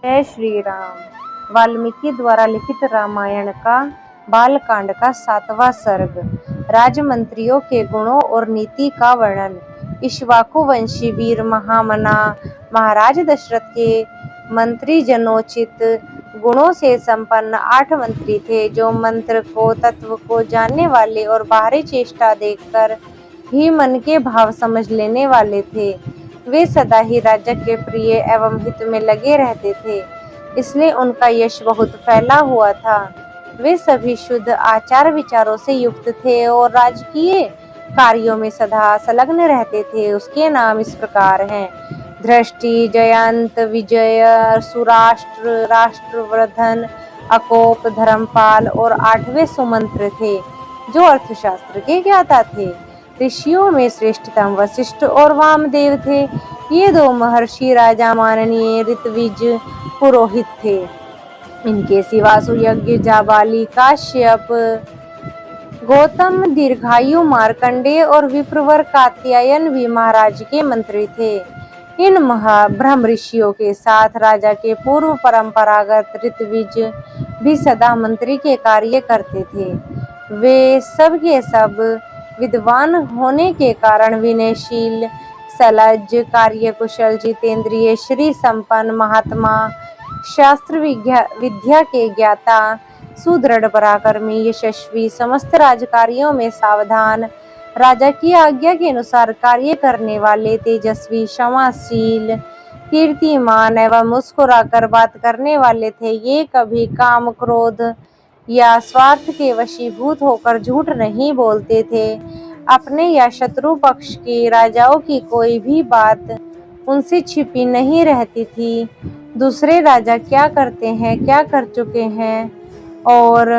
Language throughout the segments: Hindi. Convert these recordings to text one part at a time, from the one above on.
जय श्री राम। वाल्मीकि द्वारा लिखित रामायण का बालकांड का 7वां सर्ग। राजमंत्रियों के गुणों और नीति का वर्णन। इक्ष्वाकु वंशी वीर महामना महाराज दशरथ के मंत्री जनोचित गुणों से संपन्न 8 मंत्री थे, जो मंत्र को तत्व को जानने वाले और बाहरी चेष्टा देखकर ही मन के भाव समझ लेने वाले थे। वे सदा ही राजा के प्रिय एवं हित में लगे रहते थे, इसलिए उनका यश बहुत फैला हुआ था। वे सभी शुद्ध आचार विचारों से युक्त थे और राजकीय कार्यों में सदा संलग्न रहते थे। उसके नाम इस प्रकार हैं: धृष्टि, जयंत, विजय, सुराष्ट्र, राष्ट्रवर्धन, अकोप, धर्मपाल और 8वें सुमंत्र थे, जो अर्थशास्त्र के ज्ञाता थे। ऋषियों में श्रेष्ठतम वशिष्ठ और वामदेव थे। ये 2 महर्षि राजा माननीय ऋत्विज पुरोहित थे। इनके सिवा सुयज्ञ, जाबाली, काश्यप, गौतम, दीर्घायु, मार्कंडेय और विप्रवर कात्यायन भी महाराज के मंत्री थे। इन ब्रह्म ऋषियों के साथ राजा के पूर्व परंपरागत ऋत्विज भी सदा मंत्री के कार्य करते थे। वे सब के सब विद्वान होने के कारण विनयशील, सलज, कार्यकुशल, जितेंद्रिय, श्री संपन्न, महात्मा, शास्त्र विद्या के ज्ञाता, सुदृढ़, पराक्रमी, यशस्वी, समस्त राजकार्यों में सावधान, राजा की आज्ञा के अनुसार कार्य करने वाले, तेजस्वी, क्षमाशील, कीर्तिमान एवं मुस्कुराकर बात करने वाले थे। ये कभी काम, क्रोध या स्वार्थ के वशीभूत होकर झूठ नहीं बोलते थे। अपने या शत्रु पक्ष के राजाओं की कोई भी बात उनसे छिपी नहीं रहती थी। दूसरे राजा क्या करते हैं, क्या कर चुके हैं और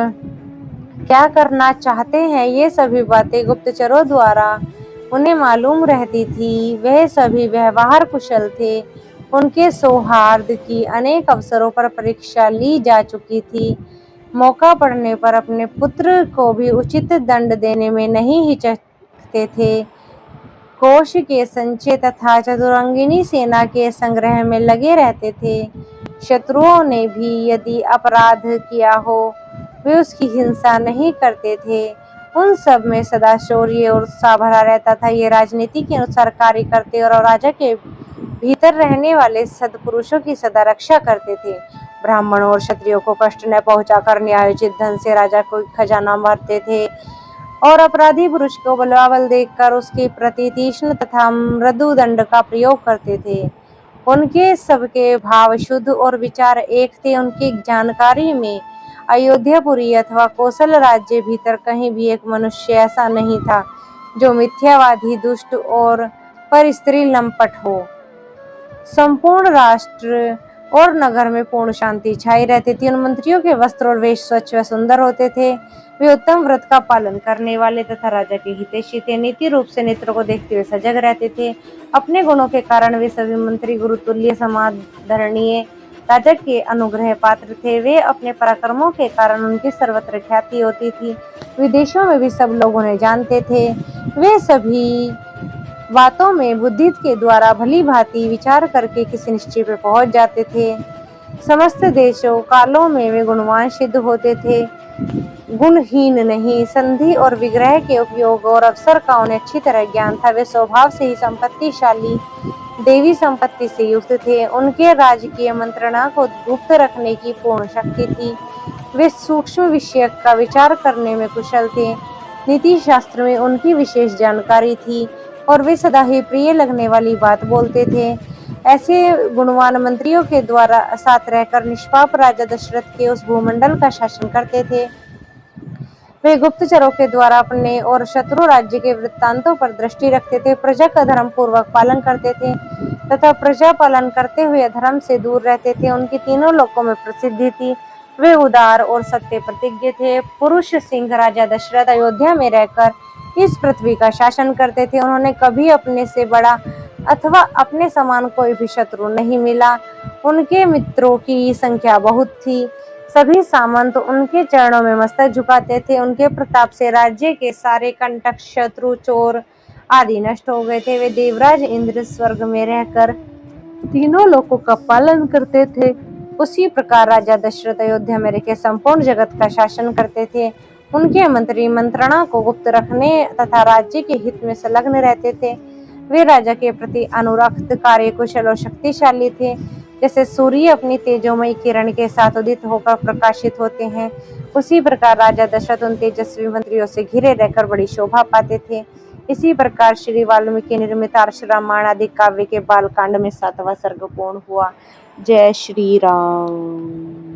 क्या करना चाहते हैं, ये सभी बातें गुप्तचरों द्वारा उन्हें मालूम रहती थी। वह सभी व्यवहार कुशल थे। उनके सौहार्द की अनेक अवसरों पर परीक्षा ली जा चुकी थी। मौका पड़ने पर अपने पुत्र को भी उचित दंड देने में नहीं हिचकते थे। कोष के संचय तथा चतुरंगिनी सेना के संग्रह में लगे रहते थे। शत्रुओं ने भी यदि अपराध किया हो, वे उसकी हिंसा नहीं करते थे। उन सब में सदा शौर्य और उत्साह भरा रहता था। ये राजनीति के अनुसार कार्य करते और राजा के भीतर रहने वाले सद्पुरुषों की सदा रक्षा करते थे। ब्राह्मणों और क्षत्रियों को कष्ट न पहुंचाकर न्यायोचित धन से राजा को खजाना भरते थे और अपराधी पुरुष को बलवाबल देखकर उसके प्रति तीक्ष्ण तथा मृदु दंड का प्रयोग करते थे। उनके सबके भाव शुद्ध और विचार एक थे। उनकी जानकारी में अयोध्यापुरी अथवा कौशल राज्य भीतर कहीं भी एक मनुष्य ऐसा नहीं था जो मिथ्यावादी, दुष्ट और परस्त्री लंपट हो। संपूर्ण राष्ट्र और नगर में पूर्ण शांति छाई रहती थी। उन मंत्रियों के वस्त्र और वेश स्वच्छ व सुंदर होते थे। वे उत्तम व्रत का पालन करने वाले तथा राजा के हितैषी थे। नीति रूप से नेत्रों को देखते हुए सजग रहते थे। अपने गुणों के कारण वे सभी मंत्री गुरुतुल्य, समादरणीय, राजा के अनुग्रह पात्र थे। वे अपने पराक्रमों के कारण उनकी सर्वत्र ख्याति होती थी। विदेशों में भी सब लोग उन्हें जानते थे। वे सभी बातों में बुद्धि के द्वारा भली भांति विचार करके किसी निश्चय पर पहुंच जाते थे। समस्त देशों कालों में वे गुणवान सिद्ध होते थे, गुणहीन नहीं। संधि और विग्रह के उपयोग और अवसर का उन्हें अच्छी तरह ज्ञान था। वे स्वभाव से ही संपत्तिशाली, देवी संपत्ति से युक्त थे। उनके राजकीय मंत्रणा को गुप्त रखने की पूर्ण शक्ति थी। वे सूक्ष्म विषय का विचार करने में कुशल थे। नीति शास्त्र में उनकी विशेष जानकारी थी और वे सदा ही प्रिय लगने वाली बात बोलते थे। ऐसे गुणवान मंत्रियों के द्वारा साथ रहकर निष्पाप राजा दशरथ के उस भूमंडल का शासन करते थे। वे गुप्तचरों के द्वारा अपने और शत्रु राज्य के वृत्तांतों पर दृष्टि रखते थे, प्रजा का धर्म पूर्वक पालन करते थे तथा प्रजा पालन करते हुए अधर्म से दूर रहते थे। उनकी तीनों लोकों में प्रसिद्धि थी। वे उदार और सत्य प्रतिज्ञ थे। पुरुष सिंह राजा दशरथ अयोध्या में रहकर इस पृथ्वी का शासन करते थे। उन्होंने कभी अपने से बड़ा अथवा अपने समान कोई भी शत्रु नहीं मिला। उनके मित्रों की संख्या बहुत थी। सभी सामंत उनके चरणों में मस्तक झुकाते थे। उनके प्रताप से राज्य के सारे कंटक, शत्रु, चोर आदि नष्ट हो गए थे। वे देवराज इंद्र स्वर्ग में रहकर तीनों लोकों का पालन करते थे। उसी प्रकार राजा दशरथ अयोध्या में रहकर संपूर्ण जगत का शासन करते थे। उनके मंत्री मंत्रणा को गुप्त रखने तथा राज्य के हित में संलग्न रहते थे। वे राजा के प्रति अनुरक्त, कार्यकुशल और शक्तिशाली थे। जैसे सूर्य अपनी तेजोमयी किरण के साथ उदित होकर प्रकाशित होते हैं, उसी प्रकार राजा दशरथ उन तेजस्वी मंत्रियों से घिरे रहकर बड़ी शोभा पाते थे। इसी प्रकार श्री वाल्मीकि निर्मित आर्ष रामायण आदि काव्य के बालकांड में 7वां सर्ग पूर्ण हुआ। जय श्री राम।